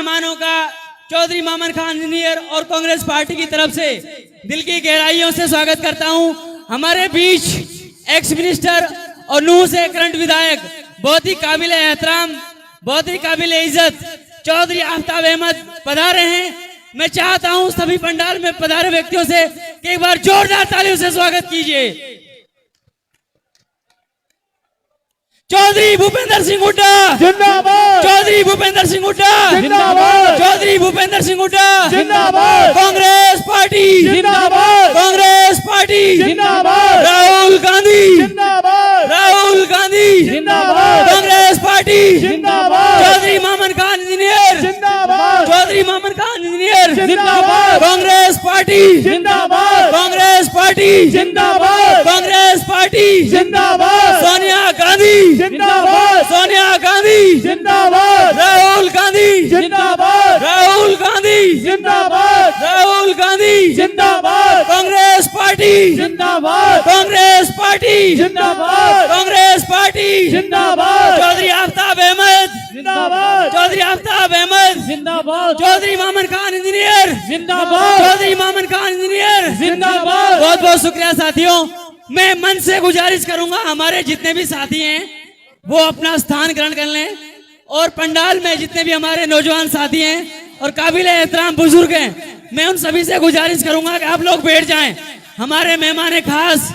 मेहमानों का चौधरी मामन खान इंजीनियर और कांग्रेस पार्टी की तरफ से दिल की गहराइयों से स्वागत करता हूं। हमारे बीच एक्स मिनिस्टर और नूह से करंट विधायक, बहुत ही काबिल एहतराम, बहुत ही काबिल इज्जत चौधरी आफ्ताब अहमद पधारे हैं। मैं चाहता हूं सभी पंडाल में पधारे व्यक्तियों से कि एक बार जोरदार तालियों से स्वागत कीजिए। चौधरी भूपेंद्र सिंह हुड्डा जिंदाबाद, चौधरी भूपेंद्र सिंह हुड्डा जिंदाबाद, चौधरी भूपेंद्र सिंह हुड्डा जिंदाबाद, कांग्रेस पार्टी जिंदाबाद, कांग्रेस पार्टी जिंदाबाद, राहुल गांधी जिंदाबाद, राहुल गांधी जिंदाबाद, कांग्रेस पार्टी जिंदाबाद, चौधरी मामन खान इंजीनियर जिंदाबाद, चौधरी मामन खान इंजीनियर जिंदाबाद, कांग्रेस पार्टी जिंदाबाद, कांग्रेस पार्टी जिंदाबाद, कांग्रेस पार्टी जिंदाबाद, सोनिया गांधी जिंदाबाद, सोनिया गांधी जिंदाबाद, राहुल गांधी जिंदाबाद, राहुल गांधी जिंदाबाद, राहुल गांधी जिंदाबाद, कांग्रेस पार्टी जिंदाबाद, कांग्रेस पार्टी जिंदाबाद, कांग्रेस पार्टी जिंदाबाद, चौधरी आफ्ताब अहमद जिंदाबाद, चौधरी आफ्ताब अहमद जिंदाबाद, चौधरी मामन खान इंजीनियर जिंदाबाद, चौधरी मामन खान इंजीनियर जिंदाबाद। बहुत बहुत शुक्रिया साथियों। मैं मन से गुजारिश करूंगा हमारे जितने भी साथी हैं वो अपना स्थान ग्रहण कर लें, और पंडाल में जितने भी हमारे नौजवान साथी हैं और काबिल एहतराम बुजुर्ग हैं, मैं उन सभी से गुजारिश करूंगा कि आप लोग बैठ जाएं। हमारे मेहमान खास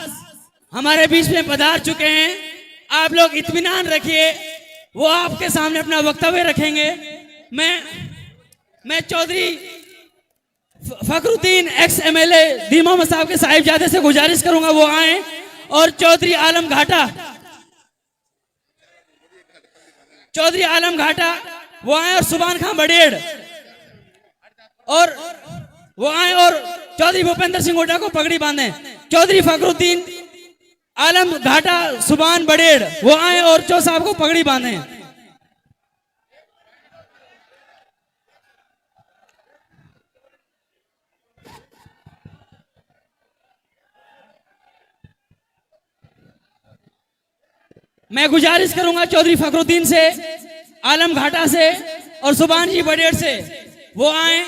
हमारे बीच में पधार चुके हैं, आप लोग इत्मीनान रखिए, वो आपके सामने अपना वक्तव्य रखेंगे। मैं चौधरी फखरुद्दीन एक्स एमएलए दी मोहम्मद साहब के साहिबजादे से गुजारिश करूंगा वो आए, और चौधरी आलम घाटा, चौधरी आलम घाटा वो आए, और सुभान खान बड़ेड़ और वो आए, और चौधरी भूपेंद्र सिंह हुड्डा को पगड़ी बांधे। चौधरी फखरुद्दीन आलम घाटा सुभान बड़ेड़ वो आए और चौ साहब को पगड़ी बांधे। मैं गुजारिश करूंगा चौधरी फखरुद्दीन से, आलम घाटा से और सुभान जी बड़ेड़ से वो आए।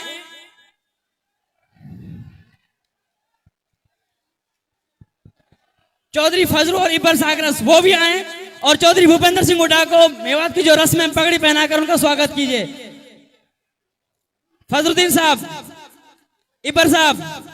चौधरी फजलू और इब्बर सागरस वो भी आए, और चौधरी भूपेंद्र सिंह हुड्डा को मेवात की जो रस्म है पगड़ी पहनाकर उनका स्वागत कीजिए। फजलुद्दीन साहब, इब्बर साहब,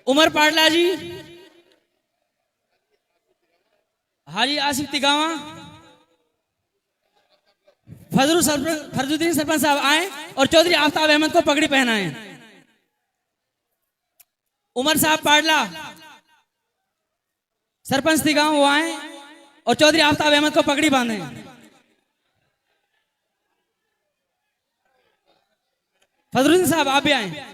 उमर पाटला जी, हाजी आसिफ तिगावा, फजलुद्दीन सरपंच साहब आए और चौधरी आफ्ताब अहमद को पगड़ी पहनाएं। उमर साहब पाटला सरपंच तिगावा वो आए और चौधरी आफ्ताब अहमद को पगड़ी बांधे। फजलुद्दीन साहब आप भी आए।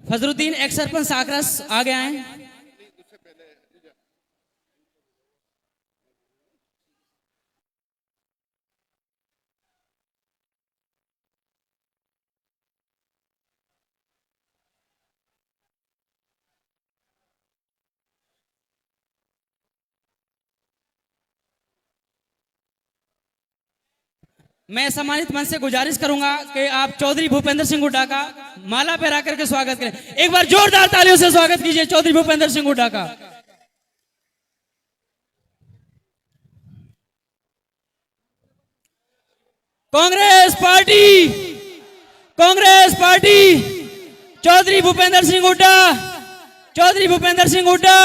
फजलुद्दीन एक्स सरपंच साकरस आगे आए। मैं सम्मानित मंच से गुजारिश करूंगा कि आप चौधरी भूपेंद्र सिंह हुड्डा का माला पहरा करके स्वागत करें। एक बार जोरदार तालियों से स्वागत कीजिए चौधरी भूपेंद्र सिंह हुड्डा का। Congress party, Congress party, Chaudhary Bhupendra Singh Hooda, Chaudhary Bhupendra Singh Hooda,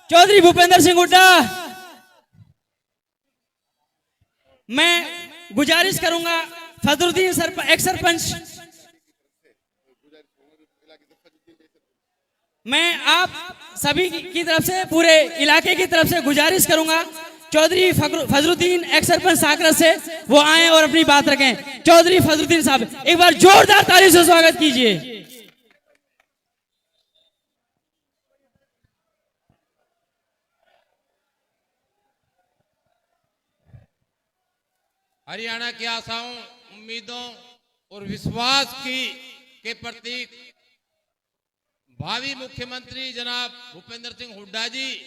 Chaudhary Bhupendra Singh Hooda. मैं गुजारिश करूंगा फजरुद्दीन एक्स सरपंच, मैं आप सभी की तरफ से, पूरे इलाके की तरफ से गुजारिश करूंगा चौधरी फजरुद्दीन एक्स सरपंच साकरत से वो आए और अपनी बात रखें। चौधरी फजरुद्दीन साहब, एक बार जोरदार ताली से स्वागत कीजिए। हरियाणा की आशाओं, उम्मीदों और विश्वास के प्रतीक भावी मुख्यमंत्री जनाब भूपेंद्र सिंह हुड्डा जी,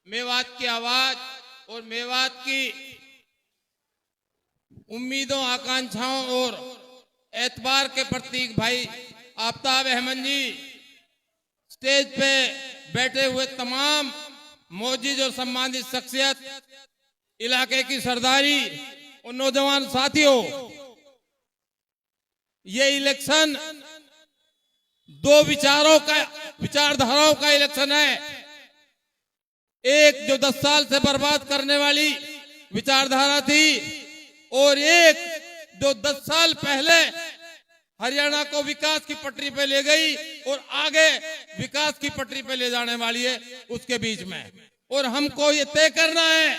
मेवात की आवाज और मेवात की उम्मीदों, आकांक्षाओं और एतबार के प्रतीक भाई आफ्ताब अहमद जी, स्टेज पे बैठे हुए तमाम मौजूद और सम्मानित शख्सियत, इलाके की सरदारी और नौजवान साथियों, ये इलेक्शन दो विचारधाराओं का इलेक्शन है। एक जो 10 साल से बर्बाद करने वाली विचारधारा थी और एक जो 10 साल पहले हरियाणा को विकास की पटरी पे ले गई और आगे विकास की पटरी पे ले जाने वाली है, उसके बीच में। और हमको ये तय करना है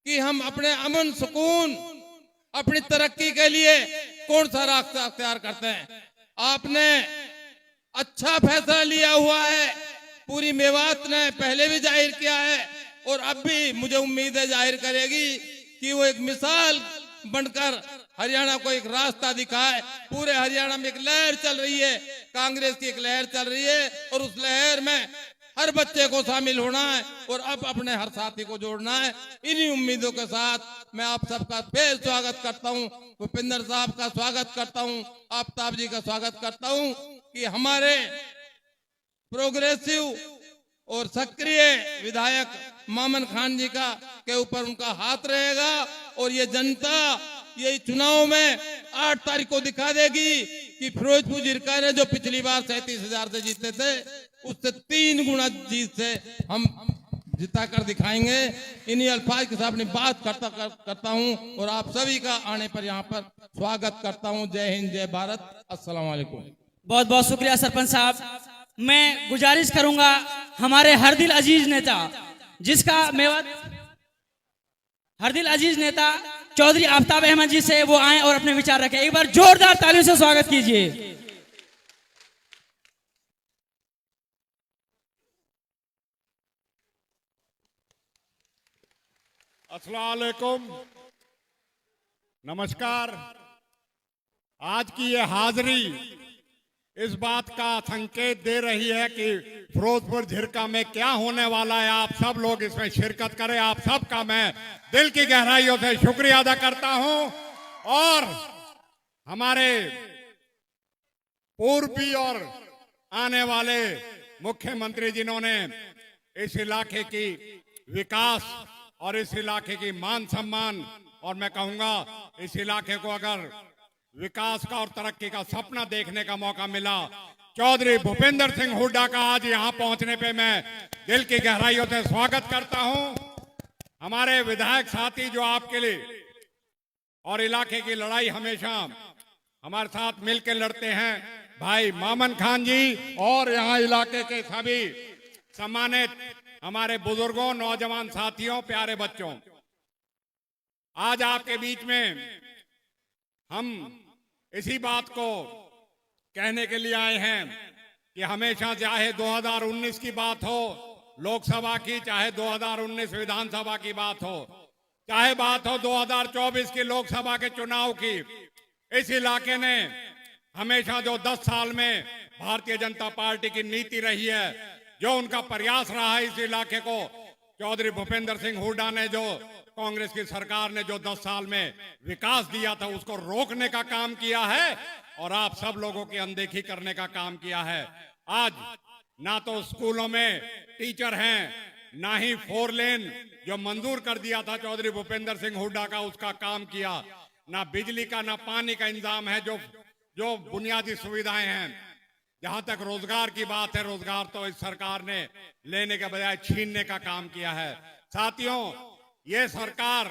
कि हम अपने अमन सुकून, अपनी तरक्की के लिए कौन सा रास्ता अख्तियार करते हैं। आपने अच्छा फैसला लिया हुआ है, पूरी मेवात ने पहले भी जाहिर किया है और अब भी मुझे उम्मीद है जाहिर करेगी कि वो एक मिसाल बनकर हरियाणा को एक रास्ता दिखाए। पूरे हरियाणा में एक लहर चल रही है, कांग्रेस की एक लहर चल रही है और उस लहर में हर बच्चे को शामिल होना है और अब अपने हर साथी को जोड़ना है। इन्हीं उम्मीदों के साथ मैं आप सबका फिर स्वागत करता हूं, भूपेंद्र साहब का स्वागत करता हूं, आफ्ताब जी का स्वागत करता हूं कि हमारे प्रोग्रेसिव और सक्रिय विधायक मामन खान जी का के ऊपर उनका हाथ रहेगा और ये जनता ये चुनाव में 8 तारीख को दिखा देगी कि फिरोजपुर जिरका ने जो पिछली बार 37,000 से जीते थे उससे 3 गुना जीत से हम जिता कर दिखाएंगे। इन्हीं अल्फाज के साथ अपनी बात करता हूं और आप सभी का आने पर यहाँ पर स्वागत करता हूं। जय हिंद, जय भारत, अस्सलाम वालेकुम। बहुत बहुत शुक्रिया सरपंच साहब। मैं गुजारिश करूंगा हमारे हरदिल अजीज नेता, जिसका मेवात हरदिल अजीज नेता चौधरी आफ्ताब अहमद जी से वो आए और अपने विचार रखें। एक बार जोरदार तालियों से स्वागत कीजिए। अस्सलाम वालेकुम, नमस्कार। आज की ये हाजिरी इस बात का संकेत दे रही है कि फिरोजपुर झिरका में क्या होने वाला है। आप सब लोग इसमें शिरकत करें, आप सबका मैं दिल की गहराइयों से शुक्रिया अदा करता हूं। और हमारे पूर्वी और आने वाले मुख्यमंत्री जिन्होंने इस इलाके की विकास और इस इलाके की मान सम्मान, और मैं कहूंगा इस इलाके को अगर विकास का और तरक्की का सपना देखने का मौका मिला, चौधरी भूपेंद्र सिंह हुड्डा का आज यहां पहुंचने पे मैं दिल की गहराइयों से स्वागत करता हूं। हमारे विधायक साथी जो आपके लिए और इलाके की लड़ाई हमेशा हमारे साथ मिलकर लड़ते हैं, भाई मामन खान जी और यहाँ इलाके के सभी सम्मानित हमारे बुजुर्गों, नौजवान साथियों, प्यारे बच्चों, आज आपके बीच में हम इसी बात को कहने के लिए आए हैं कि हमेशा चाहे 2019 की बात हो लोकसभा की, चाहे 2019 विधानसभा की बात हो, चाहे बात हो 2024 की लोकसभा के चुनाव की, इस इलाके ने हमेशा जो 10 साल में भारतीय जनता पार्टी की नीति रही है, जो उनका प्रयास रहा है इस इलाके को चौधरी भूपेंद्र सिंह हुड्डा ने जो कांग्रेस की सरकार ने जो 10 साल में विकास दिया था उसको रोकने का काम किया है और आप सब लोगों की अनदेखी करने का काम किया है। आज ना तो स्कूलों में टीचर हैं, ना ही 4 लेन जो मंजूर कर दिया था चौधरी भूपेंद्र सिंह हुड्डा का उसका काम किया, ना बिजली का ना पानी का इंतजाम है, जो बुनियादी सुविधाएं हैं। जहां तक रोजगार की बात है, रोजगार तो इस सरकार ने लेने के बजाय छीनने का काम किया है। साथियों, ये सरकार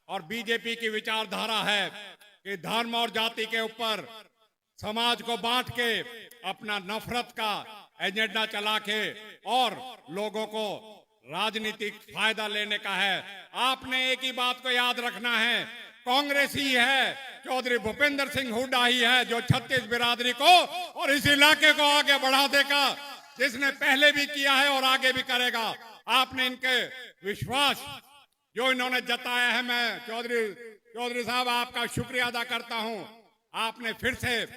और बीजेपी की विचारधारा है कि धर्म और जाति के ऊपर समाज को बांट के अपना नफरत का एजेंडा चला के और लोगों को राजनीतिक फायदा लेने का है। आपने एक ही बात को याद रखना है, कांग्रेस ही है, चौधरी भूपेंद्र सिंह हुड्डा ही है जो 36 बिरादरी को और इस इलाके को आगे बढ़ा देगा, जिसने पहले भी किया है और आगे भी करेगा। आपने इनके विश्वास जो इन्होंने जताया है, मैं चौधरी साहब आपका शुक्रिया अदा करता हूं। आपने फिर से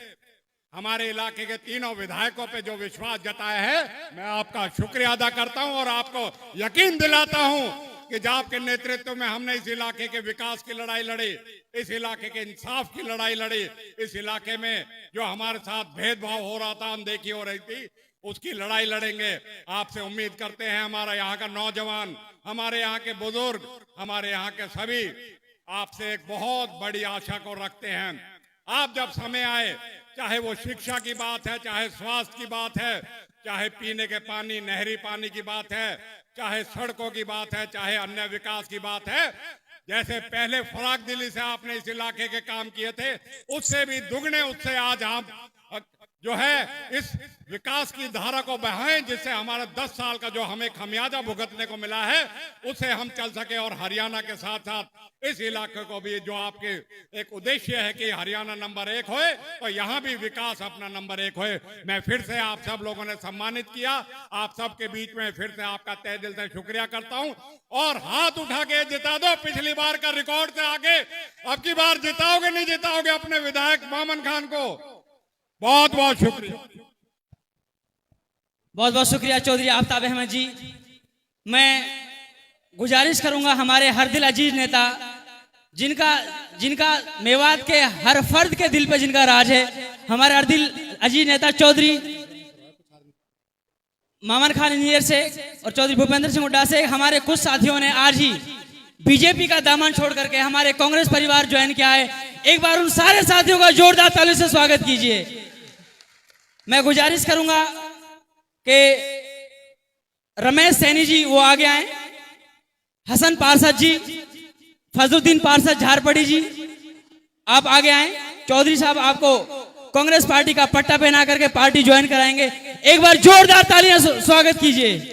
हमारे इलाके के तीनों विधायकों पे जो विश्वास जताया है, मैं आपका शुक्रिया अदा करता हूं और आपको यकीन दिलाता हूं कि जब आपके नेतृत्व में हमने इस इलाके के विकास की लड़ाई लड़ी, इस इलाके के इंसाफ की लड़ाई लड़ी, इस इलाके में जो हमारे साथ भेदभाव हो रहा था, अनदेखी हो रही थी, उसकी लड़ाई लड़ेंगे। आपसे उम्मीद करते हैं हमारा यहाँ का नौजवान, हमारे यहाँ के बुजुर्ग, हमारे यहाँ के सभी आपसे एक बहुत बड़ी आशा को रखते हैं। आप जब समय आए, चाहे वो शिक्षा की बात है, चाहे स्वास्थ्य की बात है, चाहे पीने के पानी नहरी पानी की बात है, चाहे सड़कों की बात है, चाहे अन्य विकास की बात है, जैसे पहले फराक दिली से आपने इस इलाके के काम किए थे, उससे भी दुगने उससे आज हम जो है इस विकास की धारा को बढ़ाएं, जिससे हमारा 10 साल का जो हमें खमियाजा भुगतने को मिला है उससे हम चल सके। और हरियाणा के साथ साथ इस इलाके को भी, जो आपके एक उद्देश्य है कि हरियाणा नंबर 1 होए, तो यहाँ भी विकास अपना नंबर 1 होए। मैं फिर से आप सब लोगों ने सम्मानित किया, आप सबके बीच में फिर से आपका तहे दिल से शुक्रिया करता हूँ। और हाथ उठा के जिता दो, पिछली बार का रिकॉर्ड से आगे अब की बार जिताओगे नहीं जिताओगे अपने विधायक मामन खान को। बहुत बहुत शुक्रिया। बहुत बहुत शुक्रिया चौधरी आफ्ताब अहमद जी। मैं गुजारिश करूंगा हमारे हर दिल अजीज नेता, जिनका मेवात के हर फर्द के दिल पे जिनका राज है, हमारे हर दिल अजीज नेता चौधरी मामन खान इंजीनियर से और चौधरी भूपेंद्र सिंह हुड्डा से हमारे कुछ साथियों ने आज ही बीजेपी का दामन छोड़ करके हमारे कांग्रेस परिवार ज्वाइन किया है। एक बार उन सारे साथियों का जोरदार ताली से स्वागत कीजिए। मैं गुजारिश करूंगा कि रमेश सैनी जी वो आगे आए, हसन पार्षद जी, फजलुद्दीन पार्षद झारपड़ी जी आप आगे आए। चौधरी साहब आपको कांग्रेस पार्टी का पट्टा पहना करके पार्टी ज्वाइन कराएंगे। एक बार जोरदार तालियां स्वागत कीजिए।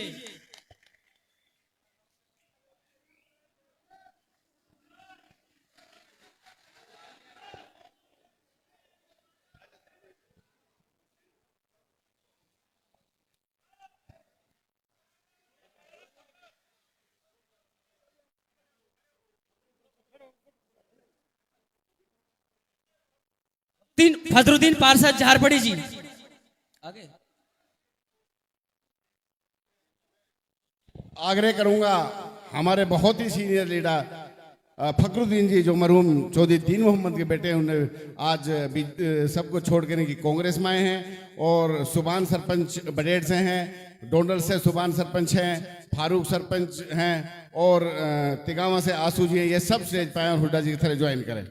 फजलुद्दीन पार्षद झारपड़ी जी आगे। आग्रह करूंगा हमारे बहुत ही सीनियर लीडर फखरुद्दीन जी, जो मरहूम चौधरी दीन मोहम्मद के बेटे, उन्हें आज सबको छोड़ कर की कांग्रेस में आए हैं। और सुबान सरपंच बडेड़ से हैं, डोंडल से सुबान सरपंच हैं, फारूक सरपंच हैं और तिगावा से आंसू जी हैं। ये सब स्टेज पाए और हुड्डा जी की तरह ज्वाइन करें।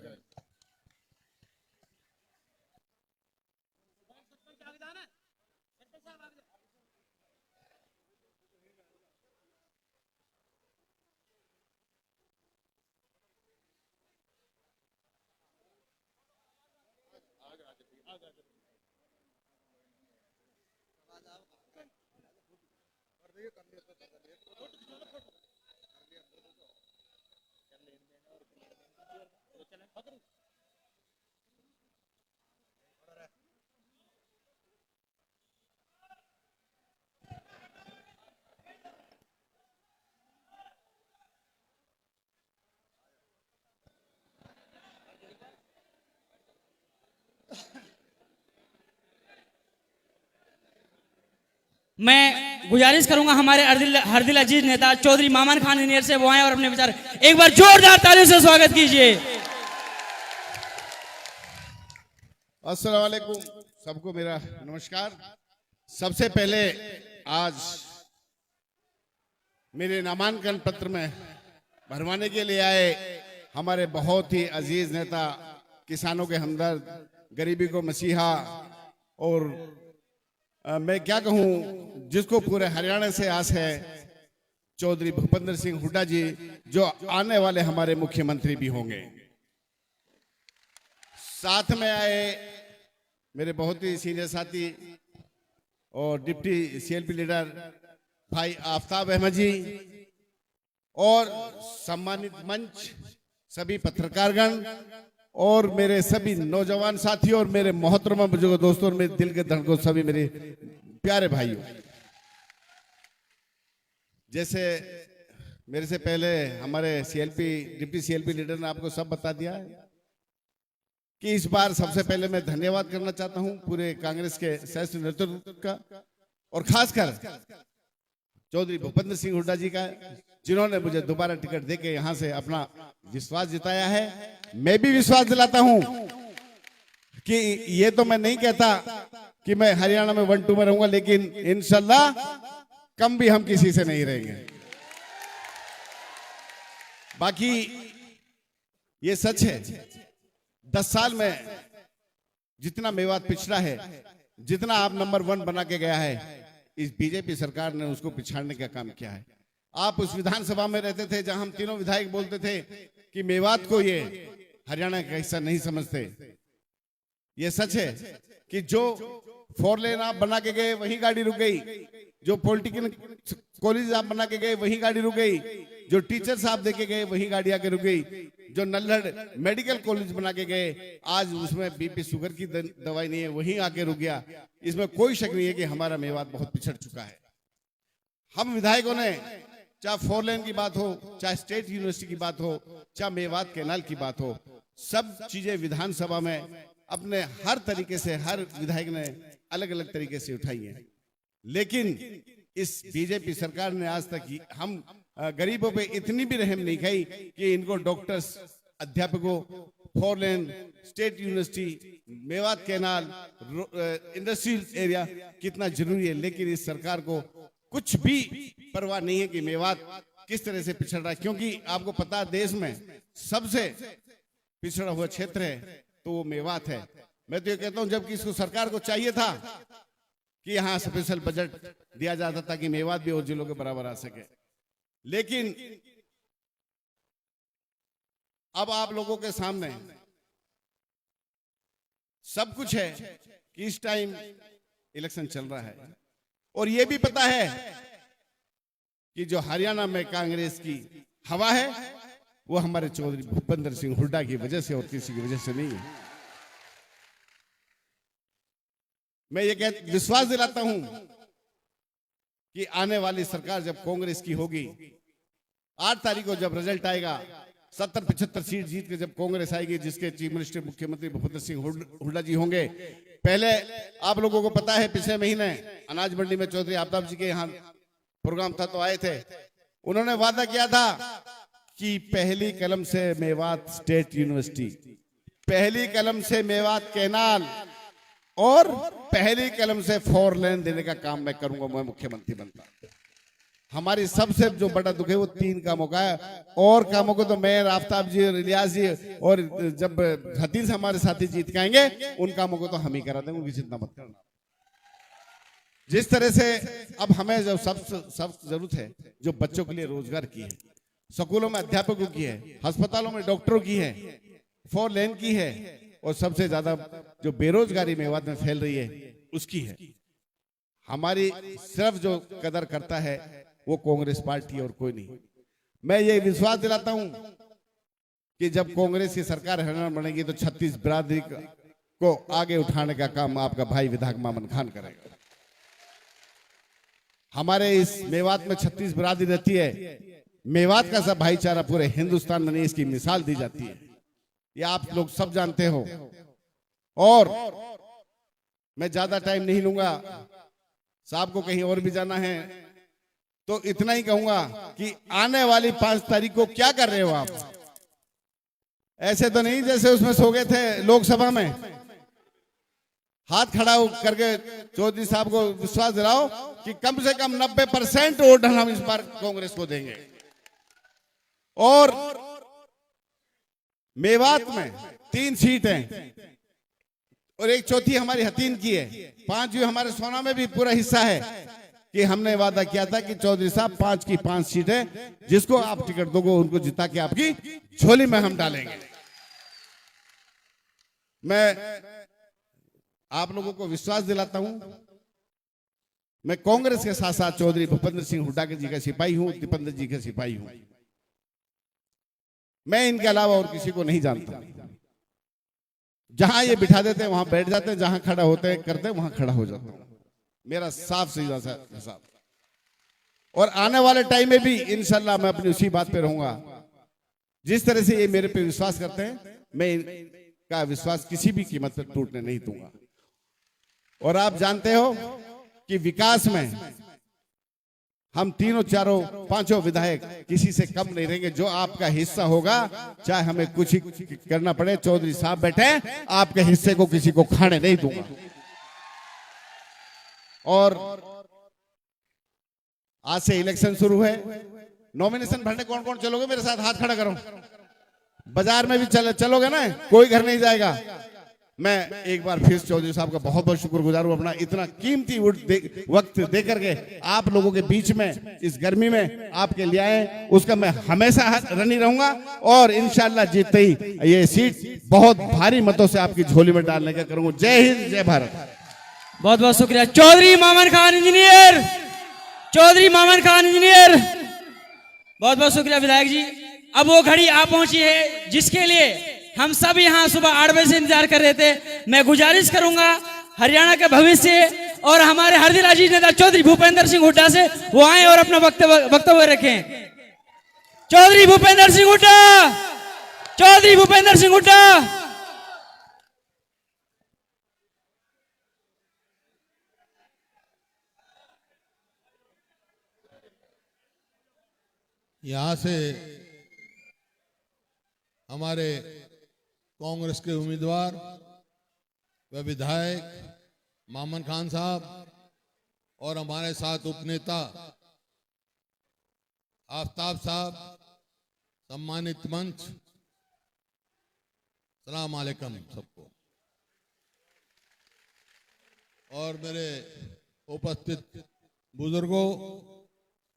मैं गुजारिश करूंगा हमारे हर दिल अजीज नेता चौधरी मामन खान इंजीनियर से, वो आए और अपने विचार एक बार जोरदार तालियों से स्वागत कीजिए। अस्सलाम वालेकुम, सबको मेरा नमस्कार। सबसे पहले आज मेरे नामांकन पत्र में भरवाने के लिए आए हमारे बहुत ही अजीज नेता, किसानों के हमदर्द, गरीबी को मसीहा, और मैं क्या कहूं, जिसको पूरे हरियाणा से आस है, चौधरी भूपेंद्र सिंह हुड्डा जी, जो आने वाले हमारे मुख्यमंत्री भी होंगे। साथ में आए मेरे बहुत ही सीनियर साथी और डिप्टी सीएलपी लीडर भाई आफ्ताब अहमद जी, और सम्मानित मंच, सभी पत्रकारगण और मेरे सभी नौजवान साथियों और मेरे मोहतरमा बुजुर्ग दोस्तों और मेरे दिल के धड़कों, सभी मेरे प्यारे भाइयों। जैसे मेरे से पहले हमारे सीएलपी डिप्टी सीएलपी लीडर ने आपको सब बता दिया है कि इस बार सबसे पहले मैं धन्यवाद करना चाहता हूं पूरे कांग्रेस के श्रेष्ठ नेतृत्व का, और खासकर चौधरी भूपेंद्र सिंह हुड्डा जी का, जिन्होंने मुझे दोबारा टिकट देके यहां से अपना विश्वास जिताया है। मैं भी विश्वास दिलाता हूं कि ये तो मैं नहीं कहता कि मैं हरियाणा में 1-2 में रहूंगा, लेकिन इंशाल्लाह कम भी हम किसी से नहीं रहेंगे। बाकी ये सच है, 10 साल में जितना मेवात पिछड़ा है, जितना आप नंबर 1 बना के गया है, इस बीजेपी सरकार ने उसको पिछाड़ने का काम किया है। आप उस विधानसभा में रहते थे जहां हम तीनों विधायक बोलते थे कि मेवात को ये हरियाणा का हिस्सा नहीं समझते। ये सच है कि जो 4 लेन आप बना के गए वही गाड़ी रुक गई, जो पॉलिटिकल कॉलेज आप बना के गए वही गाड़ी रुक गई, जो टीचर्स आप देके गए वही गाड़ी आके रुक गई, जो नल्हड़ मेडिकल कॉलेज बना के गए आज उसमें बीपी शुगर की दवाई नहीं है, वही आके रुक गया। इसमें कोई शक नहीं है कि हमारा मेवात बहुत पिछड़ चुका है। हम विधायकों ने, चाहे 4 लेन की बात हो, चाहे स्टेट यूनिवर्सिटी की बात हो, चाहे मेवात कैनाल की बात हो, सब चीजें विधानसभा में अपने हर तरीके से हर विधायक ने अलग अलग तरीके से उठाई है। लेकिन इस बीजेपी सरकार ने आज तक हम गरीबों पे इतनी भी रहम नहीं खाई कि इनको डॉक्टर्स, अध्यापकों, 4 lane, state university, Mewat canal, industrial area कितना जरूरी है, लेकिन इस सरकार को कुछ भी परवाह नहीं है कि मेवात किस तरह से पिछड़ रहा है। क्योंकि आपको पता है देश में सबसे पिछड़ा हुआ क्षेत्र है तो वो मेवात है। मैं तो ये कहता हूं, जबकि इसको सरकार को चाहिए था कि यहाँ स्पेशल बजट दिया जाता ताकि मेवात भी और जिलों के बराबर आ सके, लेकिन अब आप लोगों के सामने सब कुछ है कि इस टाइम इलेक्शन चल रहा है, और ये भी पता है कि जो हरियाणा में कांग्रेस की हवा है वो हमारे चौधरी भूपेंद्र सिंह हुड्डा की वजह से और किसी की वजह से नहीं है। मैं ये विश्वास दिलाता हूं कि आने वाली सरकार जब कांग्रेस की होगी, 8 तारीख को जब रिजल्ट आएगा, 70-75 सीट जीत के जब कांग्रेस आएगी, जिसके चीफ मिनिस्टर मुख्यमंत्री भूपेंद्र सिंह हुड्डा जी होंगे। पहले आप लोगों को पता है पिछले महीने अनाज मंडी में चौधरी आफ्ताब जी के यहाँ प्रोग्राम था तो आए थे। उन्होंने वादा किया था कि पहली कलम से मेवात स्टेट यूनिवर्सिटी, पहली कलम से मेवात कैनाल और पहली कलम से 4 लेन देने का काम मैं करूंगा, मैं मुख्यमंत्री बनता। हमारी सबसे जो बड़ा दुख है वो 3 कामों का है, और कामों को तो मैं, आफ्ताब जी और इलियास जी और जब हतीन से हमारे साथी जीत के आएंगे उन कामों को तो हम ही करा देंगे, उनकी चिंता मत करना। जिस तरह से अब हमें जो सब जरूरत है, जो बच्चों के लिए रोजगार की है, स्कूलों में अध्यापकों की है, अस्पतालों में डॉक्टरों की है, 4 लेन की है, और सबसे ज्यादा जो बेरोजगारी मेवात में फैल रही है उसकी है। हमारी सिर्फ जो कदर करता है वो कांग्रेस पार्टी और कोई नहीं। मैं ये विश्वास दिलाता हूं कि जब कांग्रेस की सरकार हरियाणा बनेगी तो 36 बिरादरी को आगे उठाने का काम आपका भाई विधायक मामन खान करेगा। हमारे इस मेवात में 36 बिरादरी रहती है। मेवात का सब भाईचारा पूरे हिंदुस्तान में नहीं, इसकी मिसाल दी जाती है, ये आप लोग सब जानते हो। और मैं ज्यादा टाइम नहीं लूंगा, साहब को कहीं और भी जाना है, तो इतना ही कहूंगा कि आने वाली 5 तारीख को क्या कर रहे हो आप? ऐसे तो नहीं जैसे उसमें सो गए थे लोकसभा में। हाथ खड़ा करके चौधरी साहब को विश्वास दिलाओ कि कम से कम 90% वोट हम इस बार कांग्रेस को देंगे। और मेवात में 3 सीट हैं और 1/4 हमारी हतीन की है, 5 हमारे सोना में भी पूरा हिस्सा है कि हमने वादा किया था कि चौधरी साहब 5 की 5 सीटें जिसको आप टिकट दोगे उनको जिता के आपकी झोली में हम डालेंगे। मैं आप लोगों को विश्वास दिलाता हूं, मैं कांग्रेस के साथ साथ चौधरी भूपेंद्र सिंह हुड्डा जी का सिपाही हूं, दीपेंद्र जी का सिपाही हूं। मैं इनके अलावा और किसी को नहीं जानता। जहां ये बिठा देते हैं वहां बैठ जाते हैं, जहां खड़ा होते हैं करते हैं वहां खड़ा हो जाता हूं। मेरा साफ सीधा सा हिसाब। और आने वाले टाइम में भी इंशाल्लाह मैं अपनी उसी बात पे रहूंगा। जिस तरह से ये मेरे पे विश्वास करते हैं, मैं इनका विश्वास किसी भी कीमत पर टूटने नहीं दूंगा। और आप जानते हो कि विकास में हम तीनों चारों पांचों विधायक किसी से कम नहीं रहेंगे। जो आपका हिस्सा होगा, चाहे हमें कुछ ही करना पड़े, चौधरी साहब बैठे, आपके हिस्से को किसी को खाने नहीं दूंगा। और आज से इलेक्शन शुरू है, नॉमिनेशन भरने कौन कौन चलोगे मेरे साथ? हाथ खड़ा करो। बाजार में भी चलोगे ना? कोई घर नहीं जाएगा। मैं एक बार फिर चौधरी साहब का बहुत बहुत शुक्रगुजार हूं, अपना इतना कीमती वक्त दे करके आप लोगों के बीच में इस गर्मी में आपके लिए आए, उसका मैं हमेशा रनी रहूंगा। और इंशाल्लाह जीतते ही ये सीट बहुत भारी मतों से आपकी झोली में डालने का करूंगा। जय हिंद, जय भारत। बहुत बहुत शुक्रिया चौधरी मामन खान इंजीनियर, चौधरी मामन खान इंजीनियर, बहुत बहुत शुक्रिया विधायक जी। अब वो घड़ी आ पहुंची है जिसके लिए हम सब यहाँ सुबह 8 बजे से इंतजार कर रहे थे। मैं गुजारिश करूंगा हरियाणा के भविष्य और हमारे हर दिल अजीज नेता चौधरी भूपेंद्र सिंह हुड्डा से वो आए और अपना वक्तव्य रखें। चौधरी भूपेंद्र सिंह हुड्डा, चौधरी भूपेंद्र सिंह हुड्डा। यहाँ से हमारे कांग्रेस के उम्मीदवार व विधायक मामन खान साहब और हमारे साथ उपनेता आफ्ताब साहब, सम्मानित मंच, सलाम अलैकुम सबको। और मेरे उपस्थित बुजुर्गों,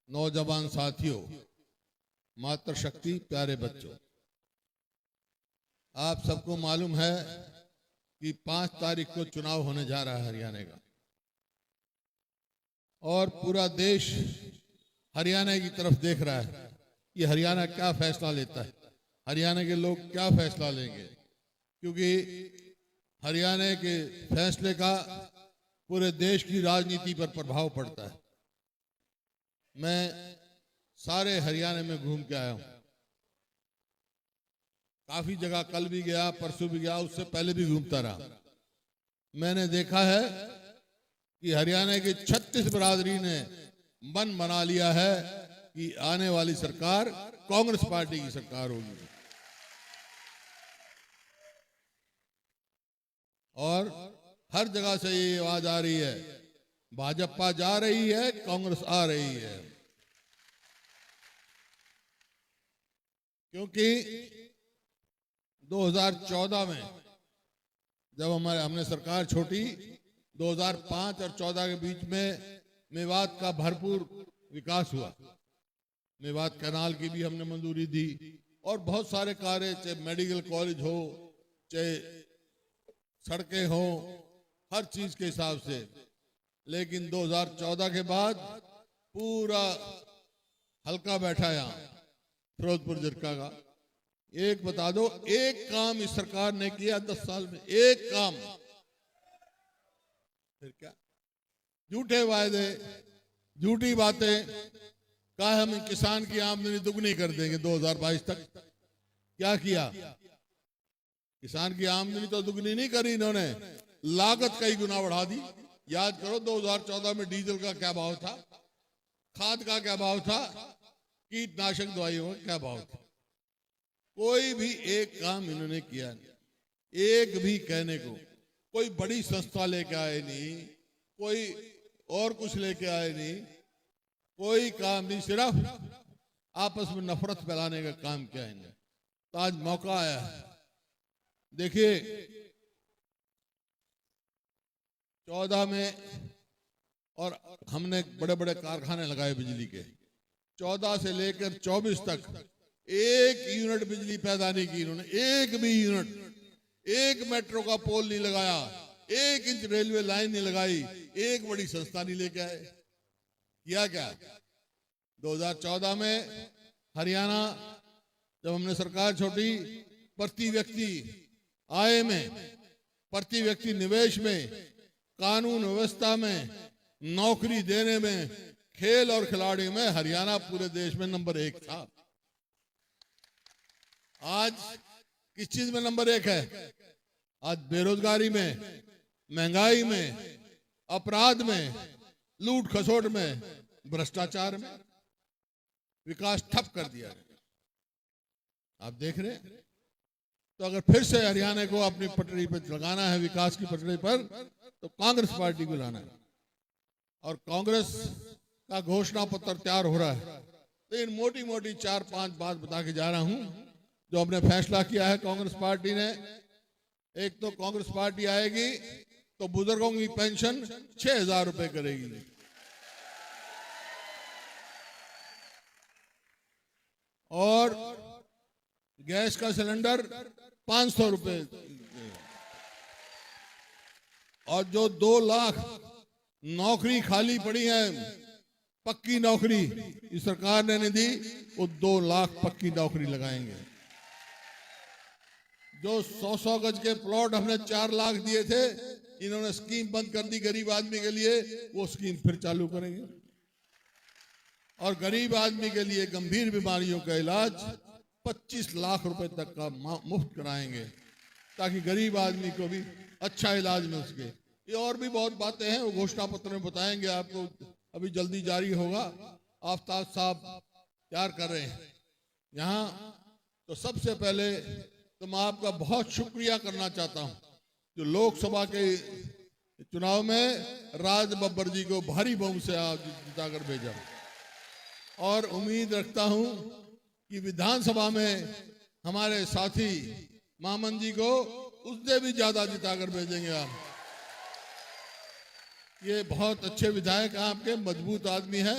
नौजवान साथियों, मातृशक्ति, प्यारे बच्चों, आप सबको मालूम है कि 5 तारीख को चुनाव होने जा रहा है हरियाणा का, और पूरा देश हरियाणा की तरफ देख रहा है कि हरियाणा क्या फैसला लेता है, हरियाणा के लोग क्या फैसला लेंगे, क्योंकि हरियाणा के फैसले का पूरे देश की राजनीति पर प्रभाव पड़ता है। मैं सारे हरियाणा में घूम के आया हूं, काफी जगह कल भी गया, परसों भी गया, उससे पहले भी घूमता रहा। मैंने देखा है कि हरियाणा की 36 बिरादरी ने मन बना लिया है कि आने वाली सरकार कांग्रेस पार्टी की सरकार होगी, और हर जगह से ये आवाज आ रही है, भाजपा जा रही है, कांग्रेस आ रही है। क्योंकि 2014 में जब हमने सरकार छोड़ी, 2005 और 14 के बीच में मेवात का भरपूर विकास हुआ। मेवात कैनाल की भी हमने मंजूरी दी और बहुत सारे कार्य, चाहे मेडिकल कॉलेज हो, चाहे सड़कें हो, हर चीज के हिसाब से। लेकिन 2014 के बाद पूरा हल्का बैठा यहाँ फिरोजपुर जिरका का। एक बता दो, एक काम इस सरकार ने किया 10 साल में, एक काम। फिर क्या झूठे वायदे, झूठी बातें, कहा हम किसान की आमदनी दुगनी कर देंगे 2022 तक। क्या किया? किसान की आमदनी तो दुगनी नहीं करी इन्होंने, लागत कई गुना बढ़ा दी। याद करो 2014 में डीजल का क्या भाव था, खाद का क्या भाव था, कीटनाशक दवाइयों का क्या भाव था। कोई भी एक काम इन्होंने किया नहीं, एक भी कहने को कोई बड़ी संस्था लेके आए नहीं, कोई और कुछ लेके आए नहीं, कोई काम नहीं, सिर्फ आपस में नफरत फैलाने का काम किया इन्होंने। तो आज मौका आया है। देखिए 14 में और हमने बड़े बड़े कारखाने लगाए बिजली के, 14 से लेकर 24 तक एक यूनिट बिजली पैदा नहीं की इन्होंने, एक भी यूनिट। एक मेट्रो का पोल नहीं लगाया, 1 इंच रेलवे लाइन नहीं लगाई, एक बड़ी संस्था नहीं लेके आए। किया क्या 2014 में हरियाणा जब हमने सरकार छोड़ी, प्रति व्यक्ति आय में, प्रति व्यक्ति निवेश में, कानून व्यवस्था में, नौकरी देने में, खेल और खिलाड़ी में हरियाणा पूरे देश में नंबर 1 था। आज किस चीज में नंबर 1 है? आज बेरोजगारी में, महंगाई में, अपराध में, लूट खसोट में, भ्रष्टाचार में। विकास ठप कर दिया आप देख रहे हैं। तो अगर फिर से हरियाणा को अपनी पटरी पर लगाना है, विकास की पटरी पर, तो कांग्रेस पार्टी को लाना है। और कांग्रेस का घोषणा पत्र तैयार हो रहा है। तो इन मोटी मोटी 4-5 बात बता के जा रहा हूं जो हमने फैसला किया है कांग्रेस पार्टी ने। एक तो कांग्रेस पार्टी आएगी तो बुजुर्गों की पेंशन 6,000 रुपए करेगी। और गैस का सिलेंडर 500 रुपए। और जो 2 लाख नौकरी खाली पड़ी है, पक्की नौकरी इस सरकार ने नहीं दी, वो 2 लाख पक्की नौकरी लगाएंगे। जो 100-100 गज के प्लॉट हमने 4 लाख दिए थे, इन्होंने स्कीम बंद कर दी गरीब आदमी के लिए, वो स्कीम फिर चालू करेंगे। और गरीब आदमी के लिए गंभीर बीमारियों का इलाज 25 लाख रुपए तक का मुफ्त कराएंगे, ताकि गरीब आदमी को भी अच्छा इलाज मिल सके। ये और भी बहुत बातें हैं, वो घोषणा पत्र में बताएंगे आपको, अभी जल्दी जारी होगा। आफ्ताब साहब तैयार कर रहे हैं यहाँ। तो सबसे पहले तो मैं आपका बहुत शुक्रिया करना चाहता हूँ, जो लोकसभा के चुनाव में राज बब्बर जी को भारी बहुमत से आप जिताकर भेजा। और उम्मीद रखता हूं कि विधानसभा में हमारे साथी मामन जी को उससे भी ज्यादा जिताकर भेजेंगे आप। ये बहुत अच्छे विधायक हैं आपके, मजबूत आदमी है,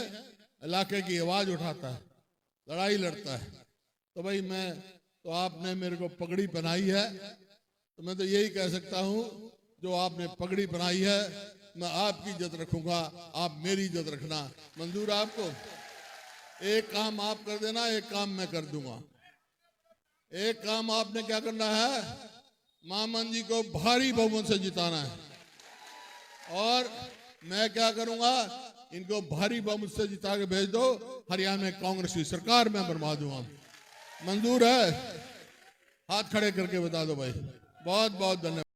इलाके की आवाज उठाता है, लड़ाई लड़ता है। तो भाई तो आपने मेरे को पगड़ी पहनाई है, तो मैं तो यही कह सकता हूं, जो आपने पगड़ी पहनाई है मैं आपकी इज्जत रखूंगा, आप मेरी इज्जत रखना। मंजूर है आपको? एक काम आप कर देना, एक काम मैं कर दूंगा। एक काम आपने क्या करना है, मामन जी को भारी बहुमत से जिताना है। और मैं क्या करूंगा, इनको भारी बहुमत से जिता के भेज दो, हरियाणा में कांग्रेस की सरकार मैं बनवा दूंगा। मंजूर है? हाथ खड़े करके बता दो भाई। बहुत बहुत धन्यवाद।